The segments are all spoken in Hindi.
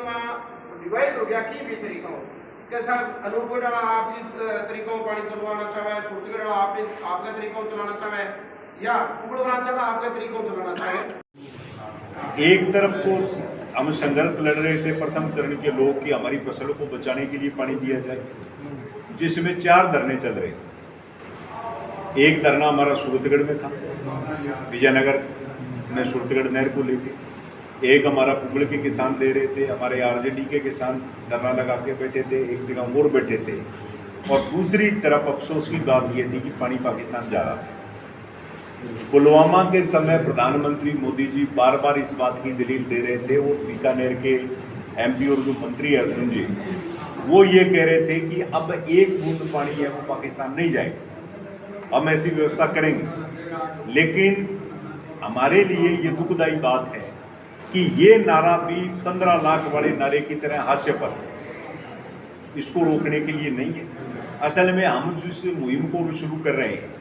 में डिवाइड हो गया कि भी तरीका हो कैसा अनूपगढ़ आपकी तरीकों पानी चलवाना चाहे, सूरजगढ़ आपके तरीकों चलाना चाहे या कुबड़ब्रांचा आपके तरीकों चलाना चाहे। एक तरफ तो हम संघर्ष लड़ रहे थे प्रथम चरण के लोग कि हमारी फसलों को बचाने के लिए पानी दिया जाए, जिसमें 4 धरने चल रहे थे। एक धरना हमारा सूरतगढ़ में था, विजयनगर में सूरतगढ़ नहर को लेके। एक हमारा पुगल के किसान दे रहे थे, हमारे आरजेडी के किसान धरना लगा के बैठे थे, एक जगह और बैठे थे। और दूसरी तरफ अफसोस की बात यह थी कि पानी पाकिस्तान जा रहा था। पुलवामा के समय प्रधानमंत्री मोदी जी बार बार इस बात की दलील दे रहे थे, वो बीकानेर के एमपी और जो मंत्री है अर्जुन जी, वो ये कह रहे थे कि अब एक बूंद पानी है वो पाकिस्तान नहीं जाएगा, हम ऐसी व्यवस्था करेंगे। लेकिन हमारे लिए ये दुखदायी बात है कि ये नारा भी 15 लाख वाले नारे की तरह हास्य पर, इसको रोकने के लिए नहीं है। असल में हम जिस मुहिम को शुरू कर रहे हैं,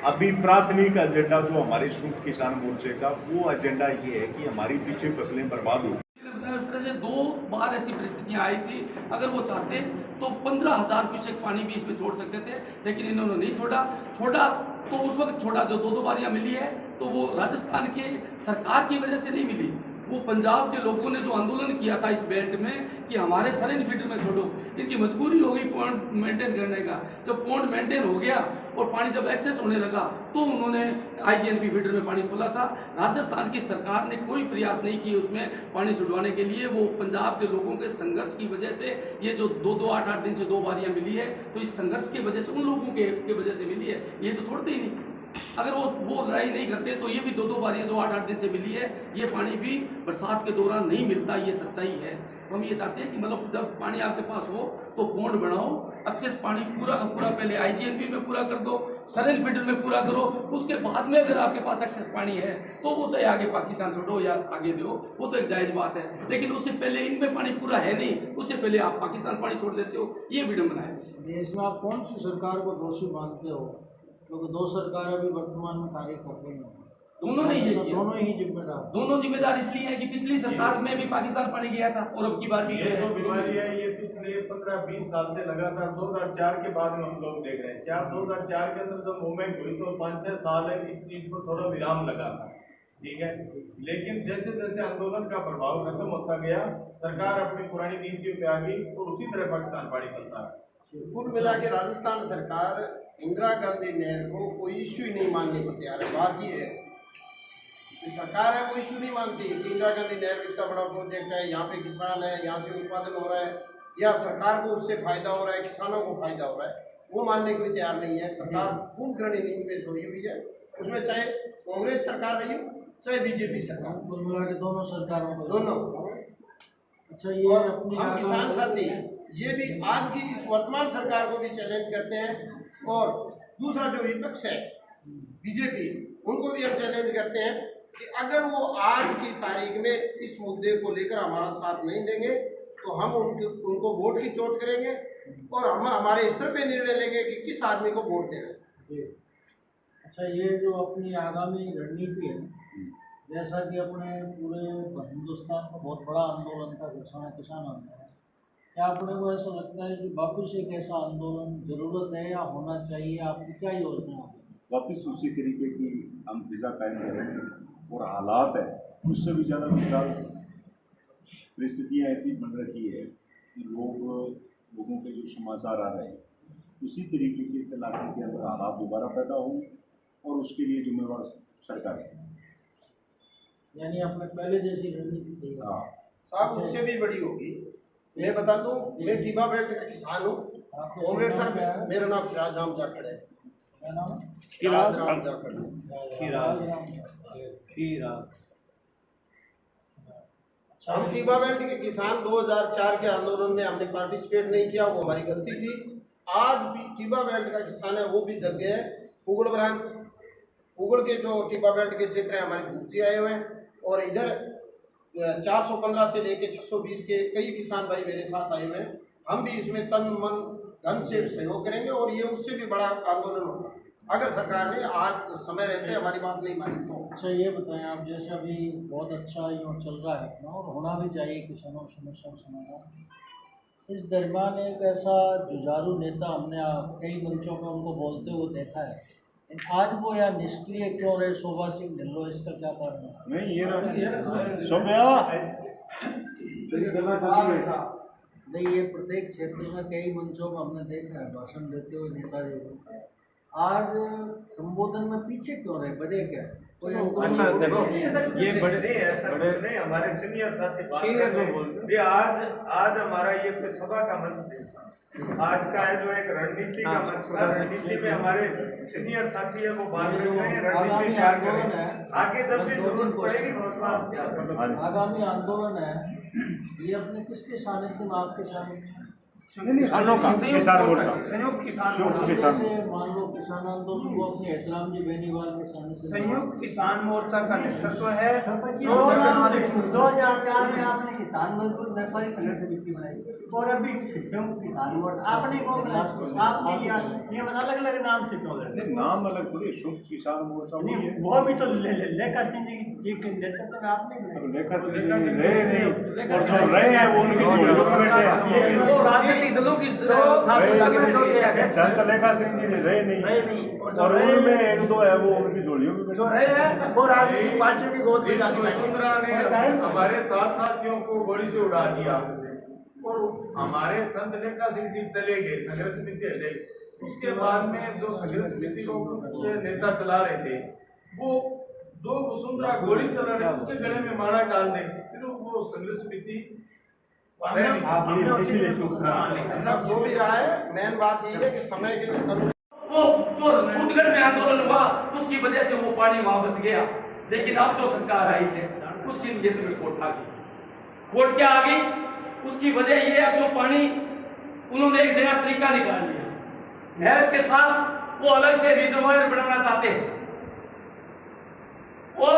अभी प्राथमिक एजेंडा जो हमारे संयुक्त किसान मोर्चे का, वो एजेंडा ये है कि हमारी पीछे फसलें बर्बाद हो। उस तरह से 2 बार ऐसी परिस्थितियां आई थी, अगर वो चाहते तो 15,000 क्यूसेक पानी भी इसमें छोड़ सकते थे, लेकिन इन्होंने नहीं छोड़ा तो उस वक्त छोड़ा जो 2 बारियां मिली है तो वो राजस्थान के सरकार की वजह से नहीं मिली, वो पंजाब के लोगों ने जो आंदोलन किया था इस बेल्ट में कि हमारे सरेन फीडर में छोड़ो, इनकी मजबूरी हो गई पॉइंट मेंटेन करने का। जब पॉइंट मेंटेन हो गया और पानी जब एक्सेस होने लगा तो उन्होंने आईजीएनपी फीडर में पानी खोला था। राजस्थान की सरकार ने कोई प्रयास नहीं किए उसमें पानी छुड़वाने के लिए। वो पंजाब के लोगों के संघर्ष की वजह से ये जो 2-2 8-8 दिन से 2 बारियां मिली है, तो इस संघर्ष की वजह से उन लोगों के वजह से मिली है, ये तो छोड़ते ही नहीं। अगर वो लड़ाई नहीं करते तो ये भी 2-2 बारियां जो 8-8 दिन से मिली है, ये पानी भी बरसात के दौरान नहीं मिलता, ये सच्चाई है। हम ये चाहते हैं कि मतलब जब पानी आपके पास हो तो पॉन्ड बनाओ, एक्सेस पानी पूरा पहले आईजीएनपी में पूरा कर दो, सरेन फीडर में पूरा करो, उसके बाद में अगर आपके पास एक्सेस पानी है तो वो चाहे आगे पाकिस्तान छोड़ो या आगे दो, वो तो एक जायज़ बात है। लेकिन उससे पहले इनमें पानी पूरा है नहीं, उससे पहले आप पाकिस्तान पानी छोड़ देते हो, ये विडम्बना है। देश में आप कौन सी सरकार को दोषी मानते हो? क्योंकि 2 सरकारें भी वर्तमान में कार्य कर रही हैं, दोनों ने ये किया, दोनों जिम्मेदार इसलिए है कि पिछली सरकार में भी पाकिस्तान पानी गया था और अब की बार भी ये जो बीमारी है ये पिछले 15-20 साल से लगातार 2004 के बाद में हम लोग देख रहे हैं। 2004 के अंदर जब मूवमेंट हुई तो 5-6 साल है इस चीज पर थोड़ा विराम लगा था, ठीक है। लेकिन जैसे जैसे आंदोलन का प्रभाव खत्म होता गया, सरकार अपनी पुरानी नीतियों पे आ गई और उसी तरह पाकिस्तान पानी चलता है। कुल मिला के राजस्थान सरकार इंदिरा गांधी नहर को कोई इश्यू ही नहीं मानने को तैयार है। बात ये है कि सरकार है वो इश्यू नहीं मानती कि इंदिरा गांधी नहर इतना बड़ा प्रोजेक्ट है, यहाँ पे किसान है, यहाँ से उत्पादन हो रहा है या सरकार को उससे फायदा हो रहा है, किसानों को फायदा हो रहा है, वो मानने को तैयार नहीं है। सरकार पूर्ण नीति पे सोई हुई है, उसमें चाहे कांग्रेस सरकार रही हो चाहे बीजेपी सरकार, कुल मिला के दोनों सरकारों को दोनों। अच्छा, ये हम किसान साथी ये भी आज की इस वर्तमान सरकार को भी चैलेंज करते हैं और दूसरा जो विपक्ष है बीजेपी, उनको भी हम चैलेंज करते हैं कि अगर वो आज की तारीख में इस मुद्दे को लेकर हमारा साथ नहीं देंगे तो हम उनको वोट की चोट करेंगे और हम हमारे स्तर पे निर्णय लेंगे कि किस आदमी को वोट देना। अच्छा, ये जो अपनी आगामी रणनीति है, जैसा कि अपने पूरे हिंदुस्तान का बहुत बड़ा आंदोलन था किसान आंदोलन, क्या अपने को ऐसा लगता है कि वापस एक ऐसा आंदोलन जरूरत है या होना चाहिए? आपकी क्या योजना है? वापस उसी तरीके की हम फिजा कायम करेंगे और हालात है उससे भी ज़्यादा विकराल परिस्थितियाँ ऐसी बन रही है कि लोगों के जो समाचार आ रहे हैं उसी तरीके के इस इलाके के अंदर हालात दोबारा पैदा हों और उसके लिए जिम्मेवार सरकार है। यानी अपने पहले जैसी रणनीति थी? हाँ साहब, उससे भी बड़ी होगी। मैं बता दूं, मैं टीबा बेल्ट का किसान हूँ। कॉमरेड साहब, मेरा नाम फिराज राम जाखड़ है। फिराज राम जाखड़। हम टीबा बेल्ट के किसान 2004 के आंदोलन में हमने पार्टिसिपेट नहीं किया, वो हमारी गलती थी। आज भी टीबा बेल्ट का किसान है, वो भी जग गए हैं। उगड़ के जो टीबा बेल्ट के क्षेत्र हैं हमारे भूखी आए हुए हैं और इधर 415 से लेके 620 के कई किसान भाई मेरे साथ आए हुए हैं। हम भी इसमें तन मन धन से सहयोग करेंगे और ये उससे भी बड़ा आंदोलन होगा। अगर सरकार ने आज समय रहते हमारी बात नहीं मानी तो। अच्छा ये बताएं आप, जैसे अभी बहुत अच्छा यूँ चल रहा है अपना और होना भी चाहिए किसानों की समस्या का समाधान। इस दरमियान एक ऐसा जुझारू नेता हमने कई मंचों पर उनको बोलते हुए देखा है, लेकिन आज वो या निष्क्रिय क्यों रहे, शोभा सिंह ढिल्लो, इसका क्या कारण है? नहीं ये नहीं, ये प्रत्येक क्षेत्र में कई मंचों पर हमने देखा है भाषण देते हुए नेताजी को, आज संबोधन में पीछे क्यों रहे, वजह क्या है? कोई ये बड़े ऐसा कुछ नहीं, हमारे सीनियर साथी बात कर रहे हैं। ये आज हमारा ये कोई सभा का मंच नहीं था, आज का है जो एक रणनीति का मंच था। रणनीति में हमारे सीनियर साथी है वो बात कर रहे हैं, रणनीति तैयार करें, आगे जब भी जरूरत पड़ेगी। आगामी आंदोलन है ये अपने किसके सानिध्य में, आपके सानिध्य में? किसानों का किसान मोर्चा, संयुक्त किसान जैसे मान लो किसान आंदोलन को अपने एहतराम जी बेनीवाल के सानिध्य में, संयुक्त किसान मोर्चा का नेतृत्व है। 2004 में आपने किसान मजदूर व्यापारी संघर्ष समिति बनाई और अभी संयुक्त किसान मोर्चा आपने कौन बनाया? आपने किया, ये अलग अलग नाम से क्यों लगे? नाम अलग थोड़ी, शुभ किसान मोर्चा नहीं, वही है। वो भी तो लेखा सिंह जी के नेतृत्व में आपने बनाई। लेखा सिंह जी रहे नहीं, और जो रहे हैं वो उनकी जोड़ियों में बैठे हैं। वो राजनीतिक दलों की साथ मिला के बैठे हैं। संत लेखा सिंह जी रहे नहीं, और उनमें एक दो है वो उनकी जोड़ियों में बैठे जो रहे हैं वो राजनीतिक पार्टियों की गोद में जाके बैठे। वसुंधरा ने हमारे साथ साथियों को गोली से उड़ा दिया और हमारे संत लेखा सिंह जी चले गए, संघर्ष समिति हटे। उसके बाद में जो संघर्ष समिति को से नेता चला रहे थे वो जो वसुंधरा गोली चला रहे उसके गले में माला डाल दे, फिर वो संघर्ष समिति सब जो भी रहा है, मेन बात यही है कि समय के अनुसार वो जो छत्तीसगढ़ में आंदोलन हुआ उसकी वजह से वो पानी वहां बच गया, लेकिन अब जो सरकार आई है उसकी नीयत में खोट आ गई। खोट क्या आ गई? उसकी वजह ये है, अब जो पानी उन्होंने एक नया तरीका निकाल लिया, नहर के साथ वो अलग से रिजर्वायर बनाना चाहते हैं। और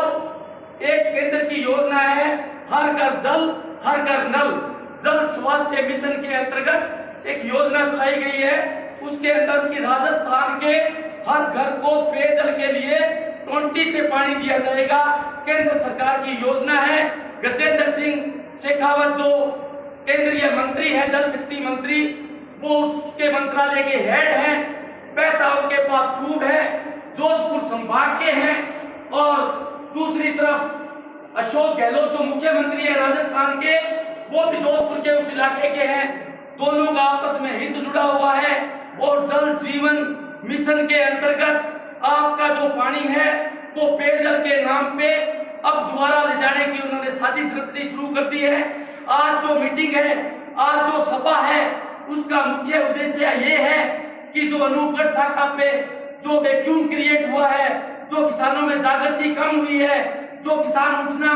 एक केंद्र की योजना है हर घर जल हर घर नल, जल स्वास्थ्य मिशन के अंतर्गत एक योजना चलाई गई है। उसके अंदर की राजस्थान के हर घर को पेयजल के लिए 20 से पानी दिया जाएगा। केंद्र सरकार की योजना है। गजेंद्र सिंह शेखावत जो केंद्रीय मंत्री है, जल शक्ति मंत्री, वो उसके मंत्रालय के हेड हैं। पैसा उनके पास खूब है, जोधपुर संभाग के हैं। और दूसरी तरफ अशोक गहलोत जो मुख्यमंत्री है राजस्थान के, वो भी जोधपुर के उस इलाके के हैं। दोनों का आपस में हित जुड़ा हुआ है। और जल जीवन मिशन के अंतर्गत आपका जो पानी है वो पेयजल के नाम पे अब दोबारा ले जाने की उन्होंने साजिश रचनी शुरू कर दी है। आज जो मीटिंग है, आज जो सभा है, उसका मुख्य उद्देश्य ये है कि जो अनूपगढ़ शाखा पे जो वैक्यूम क्रिएट हुआ है, जो किसानों में जागृति कम हुई है, जो किसान उठना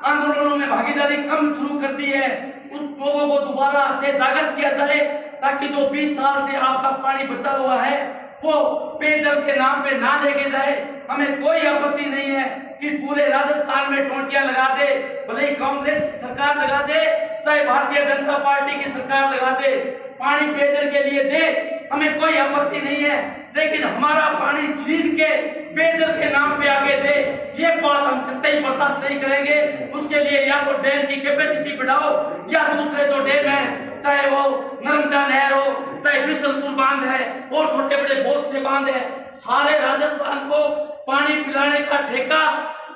आंदोलनों में भागीदारी कम शुरू कर दी है, उस लोगों को दोबारा से जागृत किया जाए, ताकि जो 20 साल से आपका पानी बचा हुआ है वो पेयजल के नाम पे ना लेके जाए। हमें कोई आपत्ति नहीं है कि पूरे राजस्थान में टोंटियां लगा दे, भले ही कांग्रेस की सरकार लगा दे, चाहे भारतीय जनता पार्टी की सरकार लगा दे, पानी पेयजल के लिए दे, हमें कोई आपत्ति नहीं है। लेकिन हमारा पानी छीन के पेयजल के नाम पे आगे दे, ये बात हम कतई बर्दाश्त नहीं करेंगे। उसके लिए या तो डैम की कैपेसिटी बढ़ाओ, या दूसरे जो डैम है, चाहे वो नर्मदा नहर हो, चाहे बिशनपुर बांध है, और छोटे बड़े बहुत से बांध है, सारे राजस्थान को पानी पिलाने का ठेका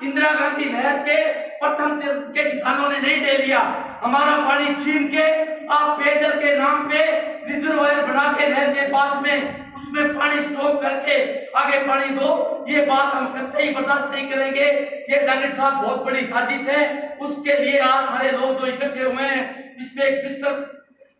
इंदिरा गांधी नहर के प्रथम चरण के किसानों ने नहीं दे लिया। हमारा पानी छीन के आप पेयजल के नाम पे रिजर्वायर बना के नहर के पास में उसमें पानी स्टॉक करके आगे पानी दो, ये बात हम कतई बर्दाश्त नहीं करेंगे। ये जागीर साहब बहुत बड़ी साजिश है। उसके लिए आज सारे लोग जो इकट्ठे हुए हैं, इस पे एक विस्तृत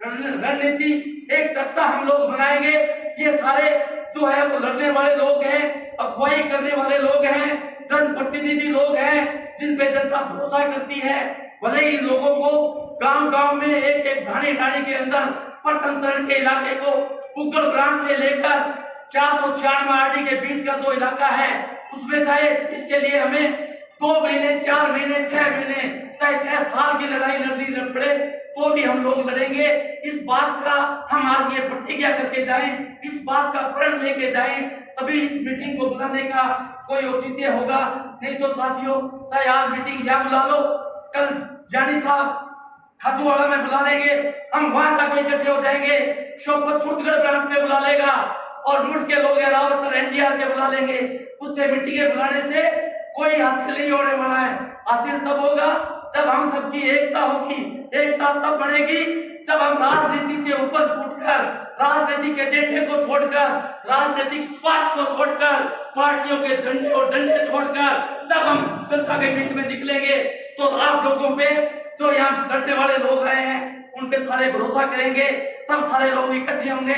रणनीति, एक चर्चा हम लोग बनाएंगे। ये सारे जो है वो लड़ने वाले लोग हैं, अगुवाई करने वाले लोग हैं, जनप्रतिनिधि लोग हैं, जिन पे जनता भरोसा करती है। भले ही लोगों को गांव-गांव में एक एक ढाणी के अंदर प्रथम चरण के इलाके को पुगल ब्रांच से लेकर 496 आरडी के बीच का जो इलाका है उसमें चाहे इसके लिए हमें 2 महीने, 4 महीने, 6 महीने, चाहे 6 साल की लड़ाई लड़ पड़े तो भी हम लोग लड़ेंगे। इस बात का हम आज ये प्रतिज्ञा करके जाएं, इस बात का प्रण लेके जाएं तभी इस मीटिंग को बुलाने का कोई औचित्य होगा। नहीं तो साथियों, चाहे आज मीटिंग यहाँ बुला लो, कल जानी साहब खाजूवाड़ा में बुला लेंगे, हम वहां जाके इकट्ठे हो जाएंगे, शोपत सूरतगढ़ ब्रांच में बुला लेगा और मुड़ के लोग रावत एनडीआर के बुला लेंगे। उससे मीटिंगें बुलाने से कोई हासिल नहीं होने वाला है। हासिल तब होगा जब हम सबकी एकता होगी। एकता तब बढ़ेगी जब हम राजनीति से ऊपर उठकर, राजनीतिक एजेंडे को छोड़कर, राजनीतिक स्वार्थ को छोड़कर, पार्टियों के झंडे और डंडे छोड़कर जब हम जनता के बीच में निकलेंगे तो आप लोगों पे, जो यहाँ लड़ने वाले लोग आए हैं, उन पे सारे भरोसा करेंगे, तब सारे लोग इकट्ठे होंगे।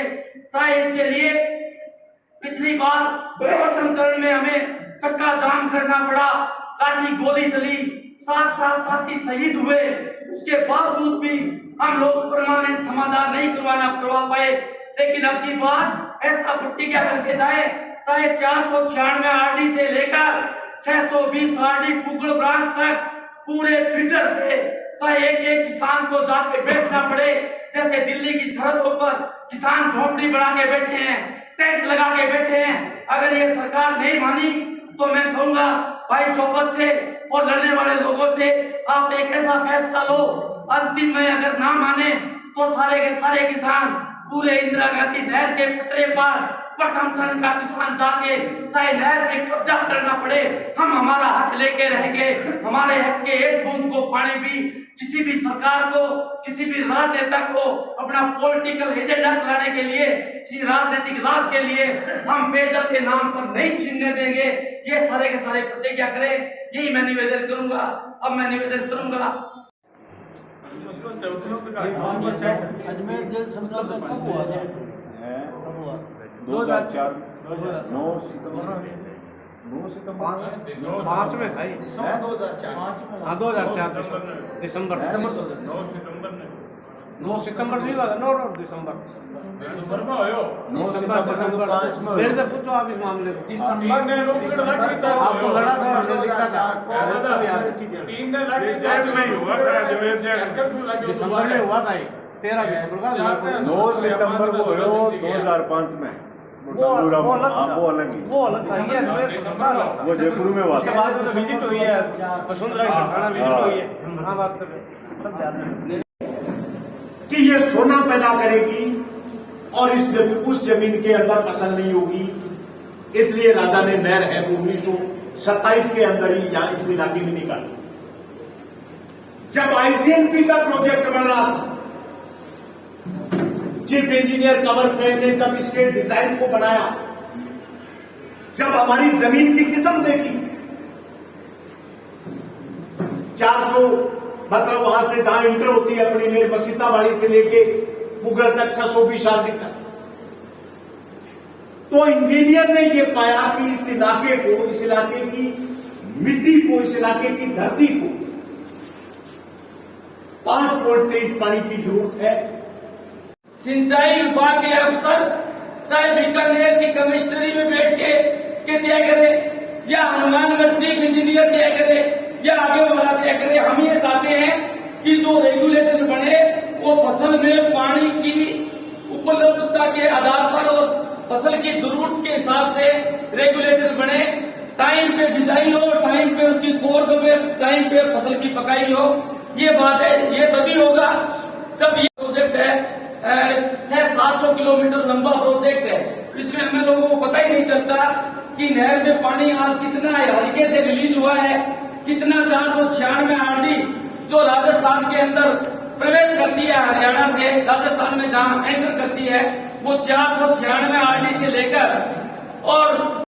चाहे इसके लिए पिछली बार प्रथम चरण में हमें चक्का जाम करना पड़ा, लाठी गोली चली, साथ साथी शहीद हुए, उसके बावजूद भी हम लोग परमानेंट समाधान नहीं करवा पाए। लेकिन अब की बात ऐसा प्रतिज्ञा करके जाए, चाहे 496 आरडी से लेकर 620 आरडी कुगड़ ब्रांच तक पूरे ट्विटर पे, चाहे एक एक किसान को जाके बैठना पड़े, जैसे दिल्ली की सरहदों पर किसान झोपड़ी बना के बैठे हैं, टेंट लगा के बैठे हैं। अगर ये सरकार नहीं मानी तो मैं कहूंगा भाई शोपत से और लड़ने वाले लोगों से, आप एक ऐसा फैसला लो, अंतिम में अगर ना माने तो सारे के सारे किसान पूरे इंदिरा गांधी नहर के पटरे पर प्रथम चरण का किसान जाके चाहे नहर पे कब्जा करना पड़े, हम हमारा हक लेके रहेंगे। हमारे हक के एक बूंद को पानी भी किसी भी सरकार को, किसी भी राजनेता को अपना पॉलिटिकल एजेंडा चलाने के लिए, किसी राजनीतिक लाभ के लिए हम पेयजल के नाम पर नहीं छीनने देंगे। ये सारे के सारे प्रतिज्ञा करें, यही मैं निवेदन करूंगा। अब मैं निवेदन करूंगा, अजमेर जेल समझौता कब हुआ था? 2004 9 सितंबर 5 में था, 2004 दिसंबर 9 सितंबर नहीं हुआ, 9 दिसंबर में आयो, 9 सितंबर फिर से पूछो आप इस मामले को। दिसंबर ने लोग आपको लड़ा था, हमने लिखा था, 3 ने लाठी में हुआ था, जवेद दिसंबर में हुआ था, 13 दिसंबर का 9 सितंबर को हुआ 2005 में। वो अलग ही, वो अलग था, ये वो जयपुर में हुआ उसके था। बाद में विजिट हुई है, वसुंधरा की थाना विजिट हुई है, हाँ बात कर रहे हैं, सब जानते हैं कि ये सोना पैदा करेगी और उस जमीन के अंदर फसल नहीं होगी। इसलिए राजा ने नहर है 1927 के अंदर ही यहां इस इलाके में निकाली। जब आईसीएनपी का प्रोजेक्ट बन रहा था, चीफ इंजीनियर कंवर सेन ने जब इसके डिजाइन को बनाया, जब हमारी जमीन की किस्म देखी, 400 मतलब वहां से जहां इंटर होती है अपनी मेर सीताबाड़ी से लेके मुगल तक 620 आदमी तक, तो इंजीनियर ने यह पाया कि इस इलाके को, इस इलाके की मिट्टी को, इस इलाके की धरती को 5.23 पानी की जरूरत है। सिंचाई विभाग के अफसर चाहे बीकानेर की कमिश्नरी में बैठ के तय करे, या हनुमानगढ़ चीफ इंजीनियर तय करे, या आगे वाला तय करे। हम ये चाहते हैं कि जो रेगुलेशन बने वो फसल में पानी की उपलब्धता के आधार पर और फसल की जरूरत के हिसाब से रेगुलेशन बने। टाइम पे बिजाई हो, टाइम पे उसकी कोर्द में, टाइम पे फसल की पकाई हो। ये बात है, ये तभी होगा जब ये प्रोजेक्ट है 600-700 किलोमीटर लंबा प्रोजेक्ट है। इसमें हमें लोगों को पता ही नहीं चलता कि नहर में पानी आज कितना है, हल्के से रिलीज हुआ है, कितना 496 आरडी जो राजस्थान के अंदर प्रवेश करती है, हरियाणा से राजस्थान में जहां एंटर करती है, वो 496 आरडी से लेकर और